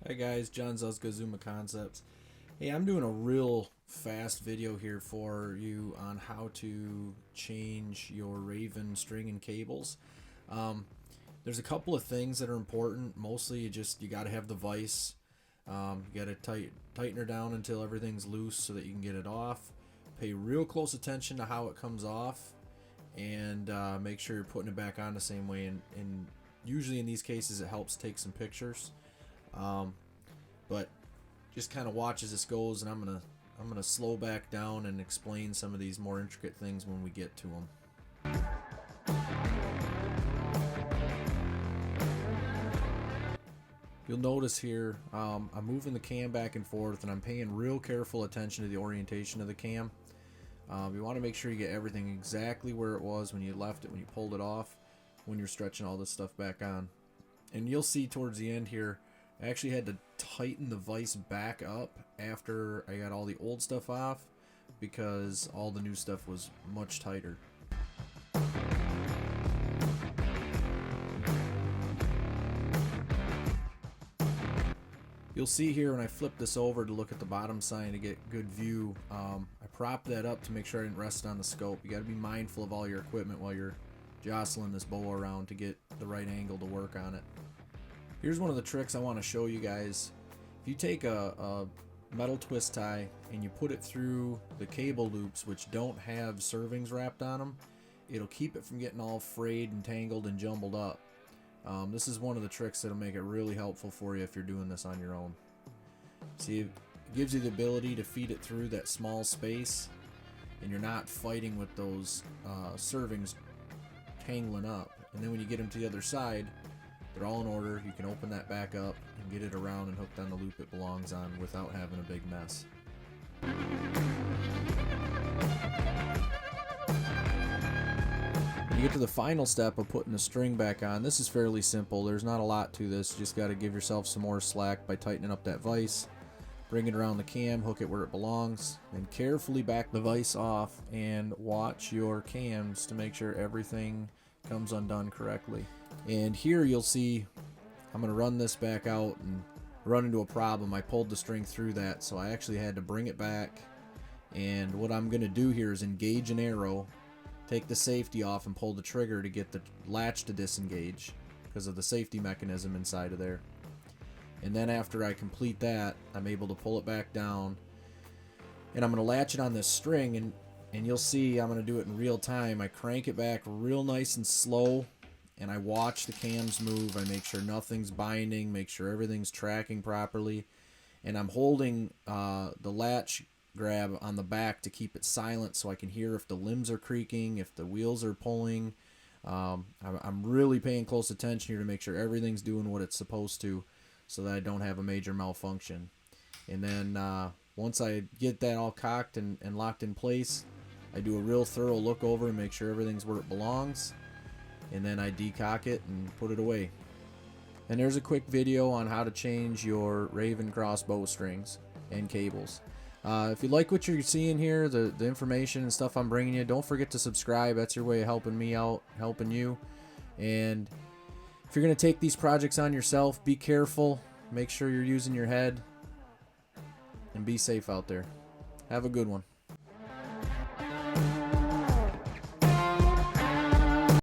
Hi guys, Jonathon Zuzga, ZUMA Concepts. Hey, I'm doing a real fast video here for you on how to change your Ravin string and cables. There's a couple of things that are important. Mostly you got to have the vise. You got to tighten her down until everything's loose so that you can get it off. Pay real close attention to how it comes off, and make sure you're putting it back on the same way. And usually in these cases it helps take some pictures. But just kind of watch as this goes, and I'm gonna slow back down and explain some of these more intricate things when we get to them. You'll notice here I'm moving the cam back and forth, and I'm paying real careful attention to the orientation of the cam. You want to make sure you get everything exactly where it was when you left it, when you pulled it off, when you're stretching all this stuff back on. And you'll see towards the end here, I actually had to tighten the vise back up after I got all the old stuff off, because all the new stuff was much tighter. You'll see here when I flip this over to look at the bottom side to get good view, I propped that up to make sure I didn't rest on the scope. You got to be mindful of all your equipment while you're jostling this bow around to get the right angle to work on it. Here's one of the tricks I want to show you guys. If you take a metal twist tie and you put it through the cable loops, which don't have servings wrapped on them, it'll keep it from getting all frayed and tangled and jumbled up. This is one of the tricks that'll make it really helpful for you if you're doing this on your own. See, it gives you the ability to feed it through that small space, and you're not fighting with those servings tangling up. And then when you get them to the other side, they're all in order. You can open that back up and get it around and hooked on the loop it belongs on without having a big mess. When you get to the final step of putting the string back on, this is fairly simple. There's not a lot to this. You just got to give yourself some more slack by tightening up that vise. Bring it around the cam, hook it where it belongs, then carefully back the vise off and watch your cams to make sure everything comes undone correctly. And here you'll see I'm going to run this back out and run into a problem. I pulled the string through that, so I actually had to bring it back. And what I'm going to do here is engage an arrow, take the safety off, and pull the trigger to get the latch to disengage because of the safety mechanism inside of there. And then after I complete that, I'm able to pull it back down, and I'm going to latch it on this string, and you'll see I'm going to do it in real time. I crank it back real nice and slow, and I watch the cams move. I make sure nothing's binding, make sure everything's tracking properly, and I'm holding the latch grab on the back to keep it silent so I can hear if the limbs are creaking, if the wheels are pulling. I'm really paying close attention here to make sure everything's doing what it's supposed to, so that I don't have a major malfunction. And then once I get that all cocked and locked in place, I do a real thorough look over and make sure everything's where it belongs, and then I decock it and put it away. And there's a quick video on how to change your Ravin crossbow strings and cables. If you like what you're seeing here, the information and stuff I'm bringing you, don't forget to subscribe. That's your way of helping me out, helping you. And if you're going to take these projects on yourself, be careful. Make sure you're using your head, and be safe out there. Have a good one.